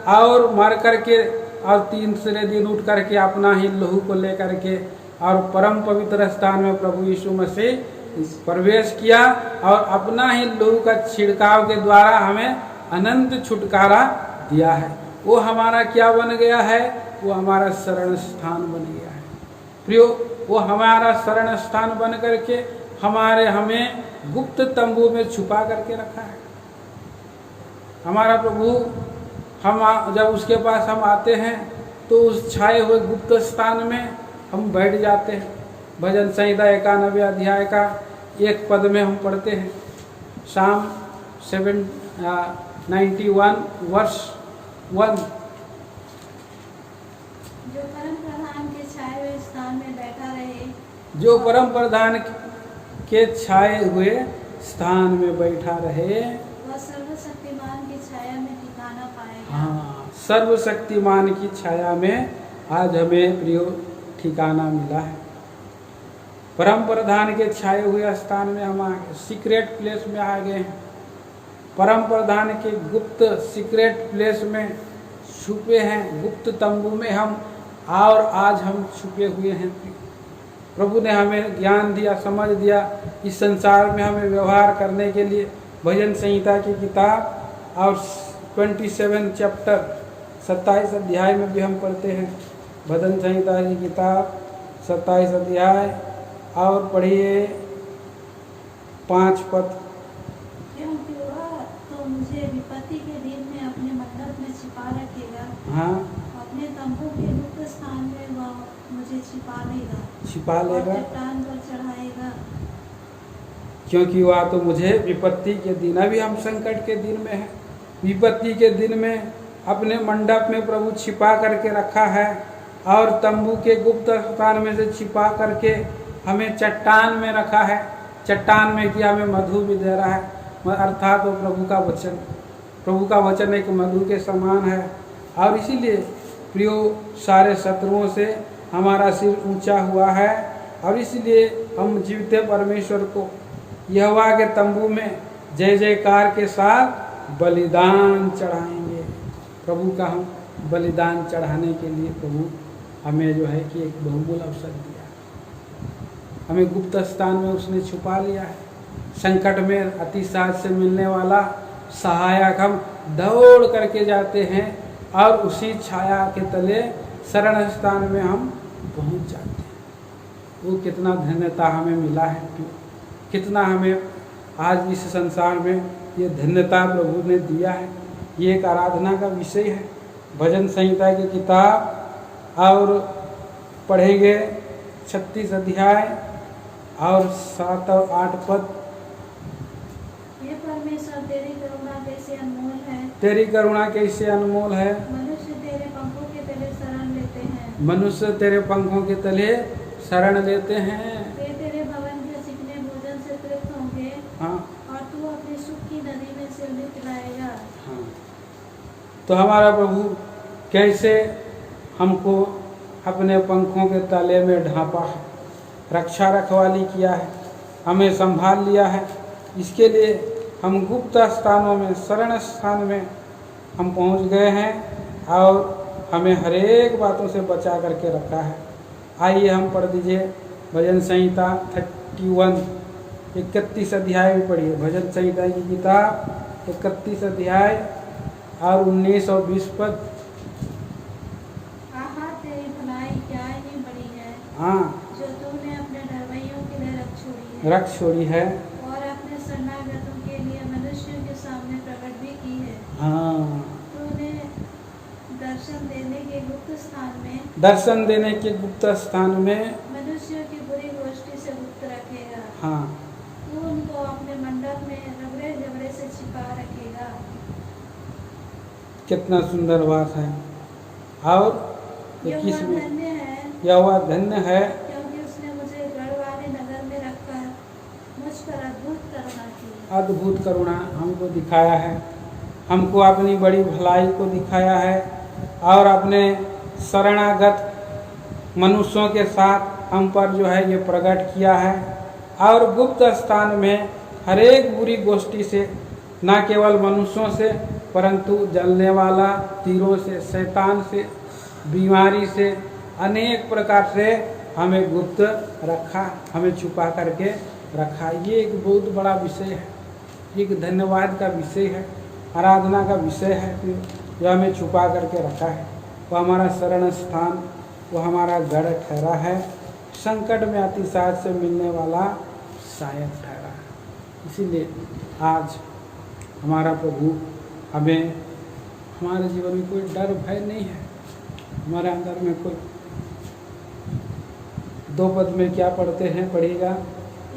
और मर करके और तीसरे दिन उठ करके अपना ही लहू को ले करके और परम पवित्र स्थान में प्रभु यीशु मसीह प्रवेश किया और अपना ही लहू का छिड़काव के द्वारा हमें अनंत छुटकारा दिया है। वो हमारा क्या बन गया है? वो हमारा शरण स्थान बन गया है। प्रियो, वो हमारा शरण स्थान बन करके हमें गुप्त तंबू में छुपा करके रखा है। हमारा प्रभु, हम जब उसके पास हम आते हैं तो उस छाए हुए गुप्त स्थान में हम बैठ जाते हैं। भजन संहिता 91 अध्याय का 1 पद में हम पढ़ते हैं, शाम 91 वर्ष 1। जो परम प्रधान के छाए हुए स्थान में बैठा रहे, जो परम प्रधान के छाए हुए स्थान में बैठा रहे, वह सर्वशक्तिमान की छाया में ठिकाना पाएगा। हाँ, सर्वशक्तिमान की छाया में आज हमें प्रियो ठिकाना मिला है। परम प्रधान के छाए हुए स्थान में हम आ गए, सीक्रेट प्लेस में आ गए हैं। परम प्रधान के गुप्त सीक्रेट प्लेस में छुपे हैं, गुप्त तंबू में हम और आज हम छुपे हुए हैं। प्रभु ने हमें ज्ञान दिया, समझ दिया, इस संसार में हमें व्यवहार करने के लिए। भजन संहिता की किताब और 27 चैप्टर 27 अध्याय में भी हम पढ़ते हैं। भजन संहिता की किताब 27 अध्याय और पढ़िए 5 पद। क्योंकि वह तो मुझे विपत्ति के दिन में अपने मंडप में छिपा रखेगा। हाँ, अपने तंबू के गुप्त स्थान में वह मुझे छिपा लेगा और चट्टान पर चढ़ाएगा। क्योंकि वह तो मुझे विपत्ति के दिन, अभी हम संकट के दिन में हैं, विपत्ति के दिन में अपने मंडप में प्रभु छिपा करके रखा है और तंबू के गुप्त स्थान में से छिपा करके हमें चट्टान में रखा है। चट्टान में कि हमें मधु भी दे रहा है, अर्थात वो प्रभु का वचन एक मधु के समान है। और इसीलिए प्रियो सारे शत्रुओं से हमारा सिर ऊंचा हुआ है और इसलिए हम जीवते परमेश्वर को यहोवा के तंबू में जय जयकार के साथ बलिदान चढ़ाएंगे। प्रभु का हम बलिदान चढ़ाने के लिए प्रभु हमें जो है कि एक बहुमूल्य अवसर दिया, हमें गुप्त स्थान में उसने छुपा लिया है। संकट में अतिसात से मिलने वाला सहायक हम दौड़ करके जाते हैं और उसी छाया के तले शरण स्थान में हम पहुंच जाते हैं। वो कितना धन्यता हमें मिला है, कितना हमें आज इस संसार में ये धन्यता प्रभु ने दिया है। ये एक आराधना का विषय है। भजन संहिता की किताब और पढ़ेंगे 36 अध्याय और 7 और 8 पद। हे परमेश्वर, तेरी करुणा कैसे अनमोल है। तेरी करुणा कैसे अनमोल है। मनुष्य तेरे पंखों के तले शरण लेते हैं। मनुष्य तेरे पंखों के तले शरण लेते हैं। वे तेरे भवन के चिकने भोजन से तृप्त होंगे। हाँ, और तू अपनी सुख की नदी में से उन्हें पिलाएगा। हाँ। तो हमारा प्रभु कैसे हमको अपने पंखों के तले में ढांपा है, रक्षा रखवाली किया है, हमें संभाल लिया है। इसके लिए हम गुप्त स्थानों में, शरण स्थान में हम पहुंच गए हैं और हमें हर एक बातों से बचा करके रखा है। आइए हम पढ़ दीजिए भजन संहिता 31 31 अध्याय भी पढ़िए। भजन संहिता की किताब 31 अध्याय और 19 और 20 पद। आहा, तेरी भलाई क्या ही बड़ी है। हाँ, जो तूने अपने डरवैयों के लिए रख छोड़ी है और अपने शरणागतों के लिए मनुष्यों के सामने प्रकट भी की है। हाँ, तूने दर्शन देने के गुप्त स्थान में मनुष्यों की बुरी गोष्ठी से गुप्त रखेगा। हाँ, तू उनको अपने मंडप में रगड़े झगड़े से छिपा रखेगा। कितना सुंदर बात है। और यहोवा धन्य है, यहोवा धन्य है, क्योंकि उसने मुझे गढ़वाले नगर में रखकर मुझ पर अद्भुत करुणा की। अद्भुत करुणा हमको दिखाया है, हमको अपनी बड़ी भलाई को दिखाया है और अपने शरणागत मनुष्यों के साथ हम पर जो है ये प्रकट किया है। और गुप्त स्थान में हर एक बुरी गोष्ठी से, न केवल मनुष्यों से परंतु जलने वाला तीरों से, शैतान से, बीमारी से, अनेक प्रकार से हमें गुप्त रखा, हमें छुपा करके रखा। ये एक बहुत बड़ा विषय है, एक धन्यवाद का विषय है, आराधना का विषय है जो हमें छुपा करके रखा है। वो हमारा शरण स्थान, वो हमारा गढ़ ठहरा है, संकट में अतिसात से मिलने वाला सहायक ठहरा है। इसीलिए आज हमारा प्रभु हमें, हमारे जीवन में कोई डर भय नहीं है, हमारे अंदर में कोई। 2 पद में क्या पढ़ते हैं, पढ़िएगा।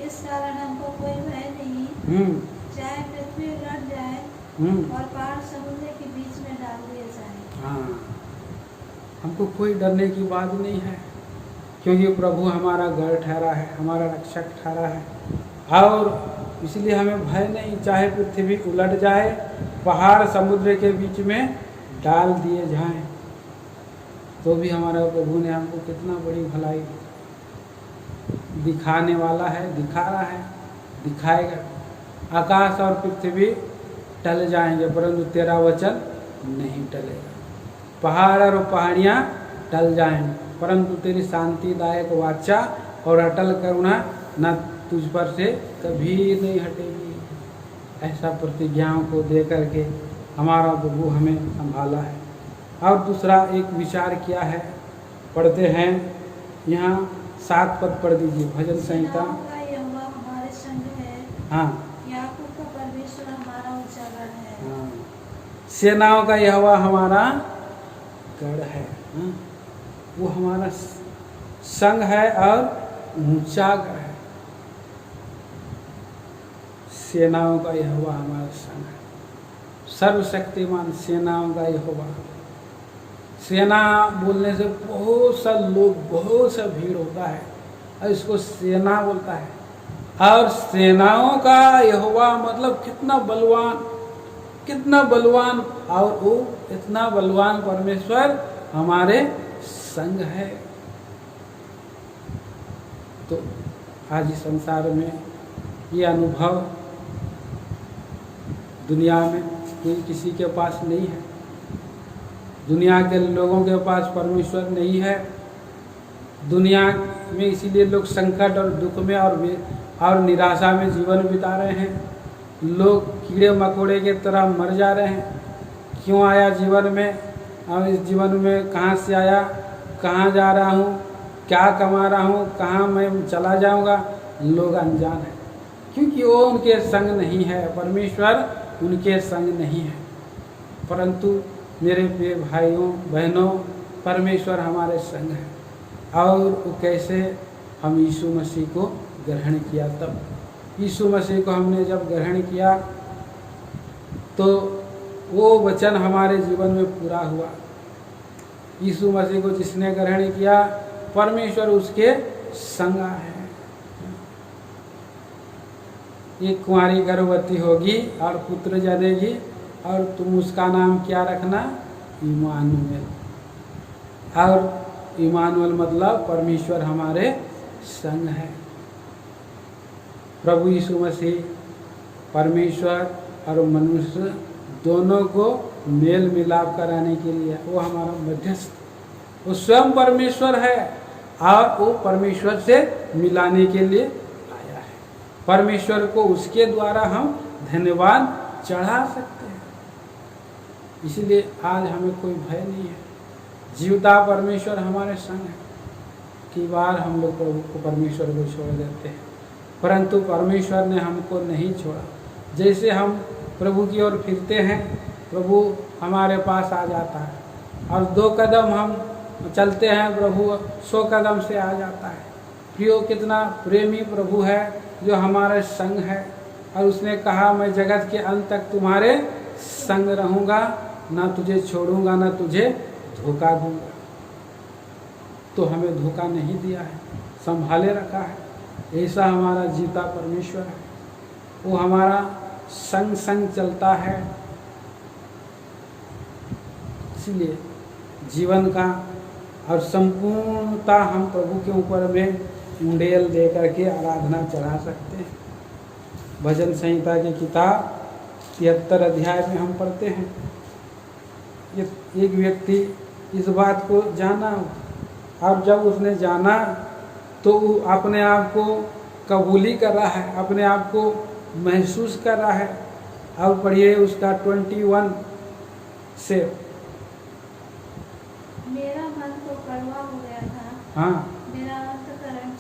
इस कारण हमको कोई भय नहीं, चाहे पृथ्वी उलट जाए और पहाड़ समुद्र के बीच में डाल दिए जाए। हाँ, हमको कोई डरने की बात नहीं है, क्योंकि प्रभु हमारा गढ़ ठहरा है, हमारा रक्षक ठहरा है। और इसलिए हमें भय नहीं, चाहे पृथ्वी उलट जाए, पहाड़ समुद्र के बीच में डाल दिए जाएं, तो भी हमारा प्रभु ने हमको कितना बड़ी भलाई दिखाने वाला है, दिखा रहा है, दिखाएगा। आकाश और पृथ्वी टल जाएंगे, परंतु तेरा वचन नहीं टलेगा। पहाड़ और पहाड़ियाँ टल जाएंगे, परंतु तेरी शांतिदायक वाचा और अटल करुणा न तुझ पर से कभी नहीं हटेगी। ऐसा प्रतिज्ञाओं को दे करके हमारा प्रभु हमें संभाला है। और दूसरा एक विचार किया है, पढ़ते हैं यहाँ 7 पद पढ़ दीजिए, भजन संहिता। सेनाओं का यहोवा हमारे संग है, हाँ याकूब का परमेश्वर हमारा ऊंचा गढ़ है। हाँ, सेनाओं का यहोवा हमारा गढ़ है। हाँ, वो हमारा संग है और ऊंचा गढ़ है। सेनाओं का यहोवा हमारा संग है, सर्वशक्तिमान सेनाओं का यहोवा। सेना बोलने से बहुत सा लोग, बहुत सा भीड़ होता है और इसको सेना बोलता है। और सेनाओं का यहोवा मतलब कितना बलवान, कितना बलवान, और वो इतना बलवान परमेश्वर हमारे संग है। तो आज इस संसार में ये अनुभव दुनिया में कोई किसी के पास नहीं है। दुनिया के लोगों के पास परमेश्वर नहीं है। दुनिया में इसीलिए लोग संकट और दुख में और निराशा में जीवन बिता रहे हैं। लोग कीड़े मकोड़े के तरह मर जा रहे हैं। क्यों आया जीवन में, और इस जीवन में कहाँ से आया, कहाँ जा रहा हूँ, क्या कमा रहा हूँ, कहाँ मैं चला जाऊँगा, लोग अनजान है, क्योंकि वो उनके संग नहीं है, परमेश्वर उनके संग नहीं है। परंतु मेरे प्रिय भाइयों बहनों, परमेश्वर हमारे संग है। और वो कैसे, हम यीशु मसीह को ग्रहण किया। तब यीशु मसीह को हमने जब ग्रहण किया तो वो वचन हमारे जीवन में पूरा हुआ। यीशु मसीह को जिसने ग्रहण किया, परमेश्वर उसके संग है। एक कुंवारी गर्भवती होगी और पुत्र जनेगी, और तुम उसका नाम क्या रखना, इमानुएल। और इमानुएल मतलब परमेश्वर हमारे संग है। प्रभु यीशु मसीह परमेश्वर और मनुष्य दोनों को मेल मिलाप कराने के लिए वो हमारा मध्यस्थ, वो स्वयं परमेश्वर है और वो परमेश्वर से मिलाने के लिए आया है। परमेश्वर को उसके द्वारा हम धन्यवाद चढ़ा सकते हैं। इसलिए आज हमें कोई भय नहीं है। जीवता परमेश्वर हमारे संग है। कई बार हम लोग प्रभु को, परमेश्वर को छोड़ देते हैं, परंतु परमेश्वर ने हमको नहीं छोड़ा। जैसे हम प्रभु की ओर फिरते हैं, प्रभु हमारे पास आ जाता है, और 2 कदम हम चलते हैं, प्रभु 100 कदम से आ जाता है। प्रियो, कितना प्रेमी प्रभु है जो हमारे संग है। और उसने कहा, मैं जगत के अंत तक तुम्हारे संग रहूँगा, ना तुझे छोड़ूंगा, ना तुझे धोखा दूंगा। तो हमें धोखा नहीं दिया है, संभाले रखा है। ऐसा हमारा जीता परमेश्वर है। वो हमारा संग संग चलता है। इसलिए जीवन का और संपूर्णता हम प्रभु के ऊपर में मुंडेल दे करके आराधना चढ़ा सकते हैं। भजन संहिता की किताब 73 अध्याय में हम पढ़ते हैं, एक व्यक्ति इस बात को जाना, और जब उसने जाना तो वो अपने आप को कबूली कर रहा है, अपने आप को महसूस कर रहा है। और पढ़िए उसका 21 से। मेरा मन तो कड़वा हो गया था, हाँ, मेरा अंतःकरण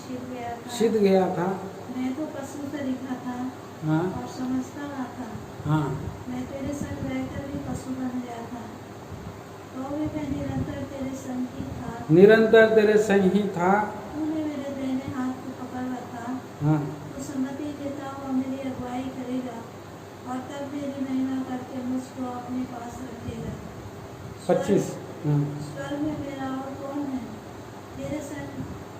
छिद गया था। मैं तो पशु सा दिखा था, हाँ, और समझता ना था। हाँ, मैं तेरे संग रहकर भी पशु बन गया था, तो भी मैं निरंतर तेरे संग ही था। निरंतर तेरे संग ही था। तूने मेरे दाहिने हाथ को पकड़ रखा। हाँ, तो सम्मति देता हुआ मेरी अगुवाई करेगा, और तब मेरी महिमा करके मुझको अपने पास रखेगा। 25। हाँ, स्वर्ग में मेरा और कौन है? तेरे संग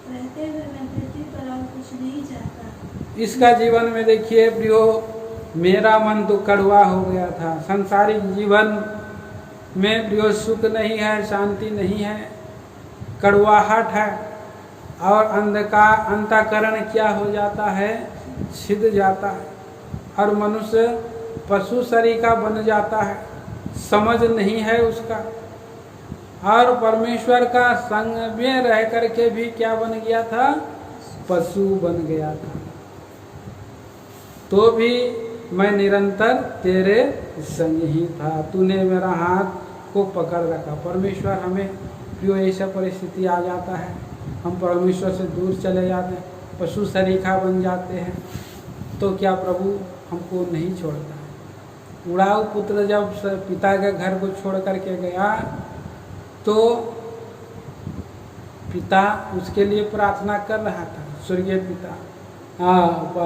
रहते हुए मैं पृथ्वी पर और कुछ नहीं चाहता। इसका जीवन में देखिए प्रियो, मेरा मन तो कड़वा हो गया था। संसारिक जीवन में प्रियो सुख नहीं है, शांति नहीं है, कड़वाहट है, और अंधकार अंतःकरण क्या हो जाता है, छिद जाता है। और मनुष्य पशु सरीखा बन जाता है, समझ नहीं है उसका, और परमेश्वर का संग में रह करके भी क्या बन गया था, पशु बन गया था। तो भी मैं निरंतर तेरे संग ही था, तूने मेरा हाथ को पकड़ रखा। परमेश्वर हमें जो ऐसा परिस्थिति आ जाता है, हम परमेश्वर से दूर चले जाते हैं, पशु सरीखा बन जाते हैं, तो क्या प्रभु हमको नहीं छोड़ता है। उड़ाऊ पुत्र जब पिता के घर को छोड़ करके गया तो पिता उसके लिए प्रार्थना कर रहा था, स्वर्गीय पिता,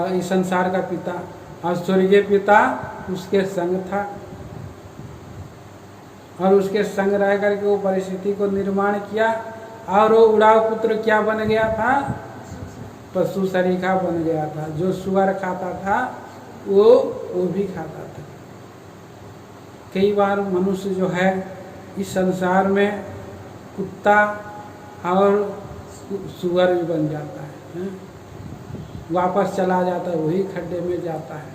इस संसार का पिता, और स्वर्गीय पिता उसके संग था, और उसके संग रह करके वो परिस्थिति को निर्माण किया, और वो उड़ाऊ पुत्र क्या बन गया था, पशु सरीखा बन गया था। जो सुअर खाता था वो भी खाता था। कई बार मनुष्य जो है इस संसार में कुत्ता और सुअर भी बन जाता है, वापस चला जाता है, वही खड्डे में जाता है।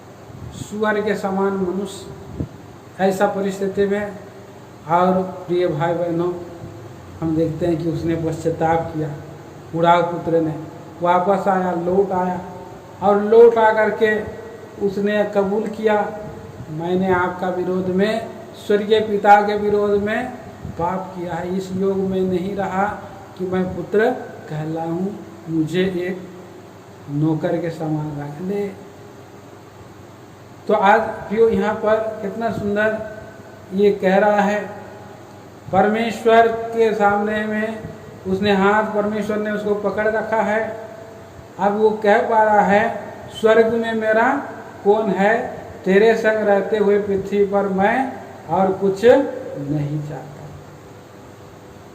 सुअर के समान मनुष्य ऐसा परिस्थिति में, और प्रिय भाई बहनों, हम देखते हैं कि उसने पश्चाताप किया, उड़ाऊ पुत्र ने वापस आया, लौट आया, और लौट आकर के उसने कबूल किया, मैंने आपका विरोध में, स्वर्गीय पिता के विरोध में पाप किया है, इस योग में नहीं रहा कि मैं पुत्र कहलाऊं, मुझे एक नौकर के समान रख ले। तो आज जो यहाँ पर कितना सुंदर ये कह रहा है, परमेश्वर के सामने में उसने हाथ, परमेश्वर ने उसको पकड़ रखा है। अब वो कह पा रहा है, स्वर्ग में मेरा कौन है, तेरे संग रहते हुए पृथ्वी पर मैं और कुछ नहीं चाहता,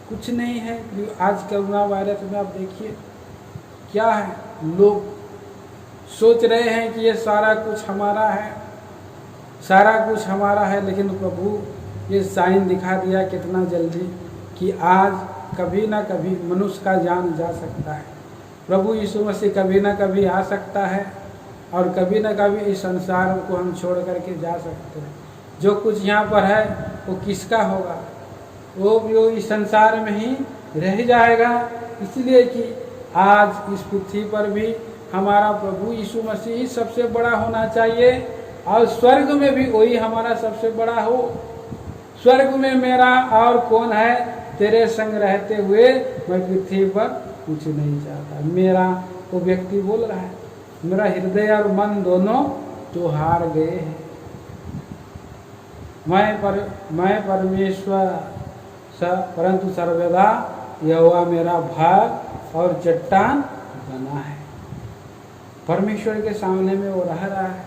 कुछ नहीं है। आज कोरोना वायरस में आप देखिए क्या है, लोग सोच रहे हैं कि ये सारा कुछ हमारा है, सारा कुछ हमारा है, लेकिन प्रभु ये साइन दिखा दिया कितना जल्दी कि आज कभी ना कभी मनुष्य का जान जा सकता है। प्रभु यीशु मसीह कभी ना कभी आ सकता है, और कभी ना कभी इस संसार को हम छोड़ करके जा सकते हैं। जो कुछ यहाँ पर है वो किसका होगा, वो भी इस संसार में ही रह जाएगा। इसलिए कि आज इस पृथ्वी पर भी हमारा प्रभु यीशु मसीह ही सबसे बड़ा होना चाहिए, और स्वर्ग में भी वही हमारा सबसे बड़ा हो। स्वर्ग में मेरा और कौन है, तेरे संग रहते हुए मैं पृथ्वी पर कुछ नहीं चाहता। मेरा वो व्यक्ति बोल रहा है, मेरा हृदय और मन दोनों तो हार गए हैं। मैं परमेश्वर परंतु सर्वदा यहोवा मेरा भाग और चट्टान बना है। परमेश्वर के सामने में वो रह रहा है।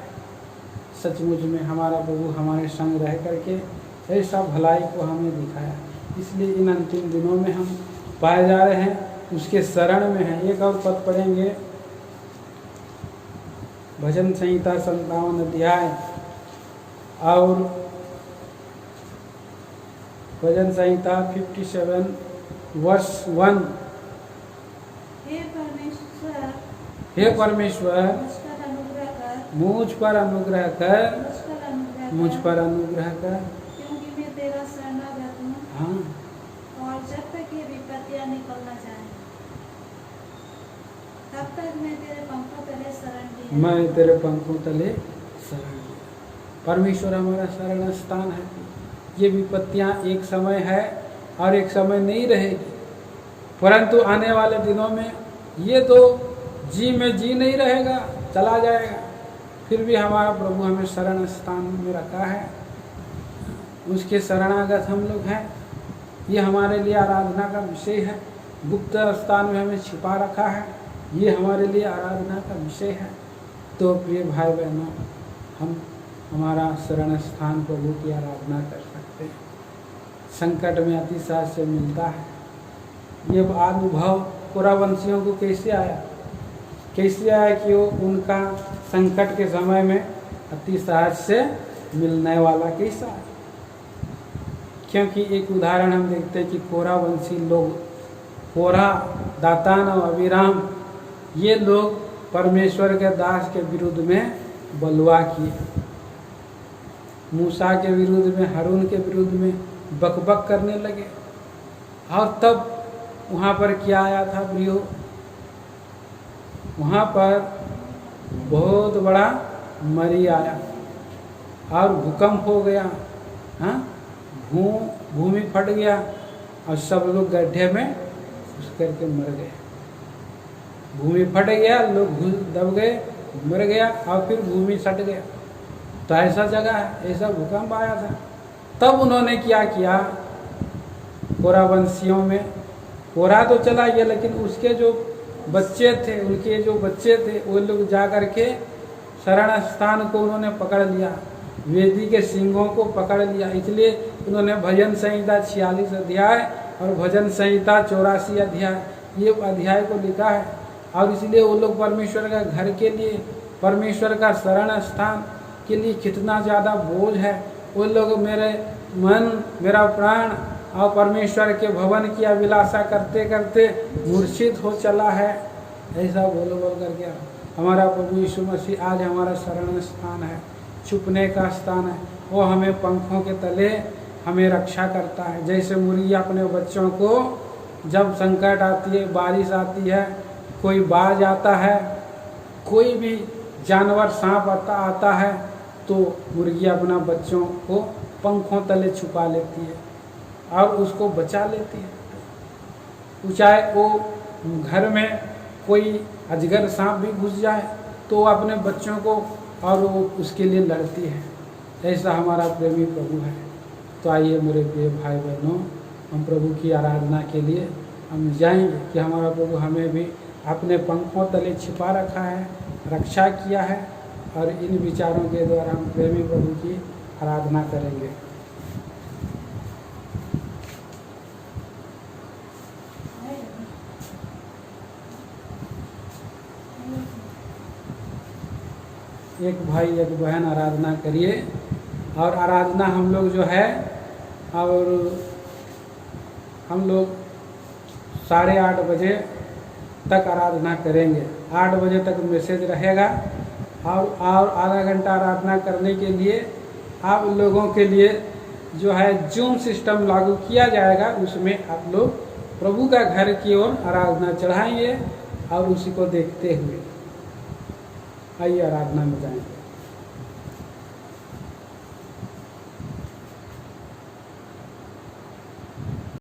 सचमुच में हमारा प्रभु हमारे संग रह करके ऐसा भलाई को हमें दिखाया। इसलिए इन अंतिम दिनों में हम पाए जा रहे हैं, उसके शरण में हैं। एक और पद पढ़ेंगे, भजन संहिता 57 अध्याय और भजन संहिता 57 वर्ष 1। हे परमेश्वर मुझ पर अनुग्रह कर, मुझ पर अनुग्रह कर, क्योंकि मैं तेरा शरणागत हूँ। हाँ, और जब तक ये विपत्तियाँ निकल न जाए तब तक मैं तेरे पंखों तले शरण लिया। मैं तेरे पंखों तले शरण लिया। परमेश्वर हमारा शरण स्थान है। ये विपत्तियाँ एक समय है और एक समय नहीं रहेगी, परंतु आने वाले दिनों में ये तो जी में जी नहीं रहेगा, चला जाएगा। फिर भी हमारा प्रभु हमें शरण स्थान में रखा है, उसके शरणागत हम लोग हैं। ये हमारे लिए आराधना का विषय है। गुप्त स्थान में हमें छिपा रखा है, ये हमारे लिए आराधना का विषय है। तो प्रिय भाई बहनों, हम हमारा शरण स्थान प्रभु की आराधना कर सकते हैं। संकट में अतिशय से मिलता है। ये अनुभव पुरावंशियों को कैसे आया कि वो उनका संकट के समय में अति सहज से मिलने वाला कैसा है। क्योंकि एक उदाहरण हम देखते हैं कि कोरावंशी लोग, कोरा, दातान और अभिराम, ये लोग परमेश्वर के दास के विरुद्ध में बलवा किए। मूसा के विरुद्ध में, हारून के विरुद्ध में बकबक करने लगे। और तब वहाँ पर क्या आया था प्रियो, वहाँ पर बहुत बड़ा मरी आया और भूकंप हो गया। हाँ, भूमि फट गया और सब लोग गड्ढे में घुस करके मर गए। भूमि फट गया, लोग दब गए, मर गया और फिर भूमि सट गया। तो ऐसा जगह है, ऐसा भूकंप आया था। तब उन्होंने क्या किया, कोरावंशियों में, कोरा तो चला गया लेकिन उसके जो बच्चे थे, उनके जो बच्चे थे वो लोग जा कर के शरण स्थान को उन्होंने पकड़ लिया, वेदी के सिंहों को पकड़ लिया। इसलिए उन्होंने भजन संहिता 46 अध्याय और भजन संहिता 84 अध्याय, ये अध्याय को लिखा है। और इसलिए वो लोग परमेश्वर का घर के लिए, परमेश्वर का शरण स्थान के लिए कितना ज़्यादा बोझ है। वो लोग मेरे मन, मेरा प्राण और परमेश्वर के भवन की अभिलाषा करते करते मूर्छित हो चला है, ऐसा बोल करके हमारा प्रभु यीशु मसीह आज हमारा शरण स्थान है, छुपने का स्थान है। वो हमें पंखों के तले हमें रक्षा करता है। जैसे मुर्गी अपने बच्चों को, जब संकट आती है, बारिश आती है, कोई बाज आता है, कोई भी जानवर सांप आता है, तो मुर्गी अपना बच्चों को पंखों तले छुपा लेती है और उसको बचा लेती है। चाहे वो घर में कोई अजगर सांप भी घुस जाए तो अपने बच्चों को और वो उसके लिए लड़ती है। ऐसा हमारा प्रेमी प्रभु है। तो आइए मेरे प्रिय भाई बहनों, हम प्रभु की आराधना के लिए हम जाएंगे कि हमारा प्रभु हमें भी अपने पंखों तले छिपा रखा है, रक्षा किया है, और इन विचारों के द्वारा हम प्रेमी प्रभु की आराधना करेंगे। एक भाई एक बहन आराधना करिए। और आराधना हम लोग जो है, और हम लोग 8:30 बजे तक आराधना करेंगे। 8 बजे तक मैसेज रहेगा और आधा घंटा आराधना करने के लिए आप लोगों के लिए जो है जूम सिस्टम लागू किया जाएगा। उसमें आप लोग प्रभु का घर की ओर आराधना चढ़ाएंगे और उसी को देखते हुए आइए आराधना में जाएंगे।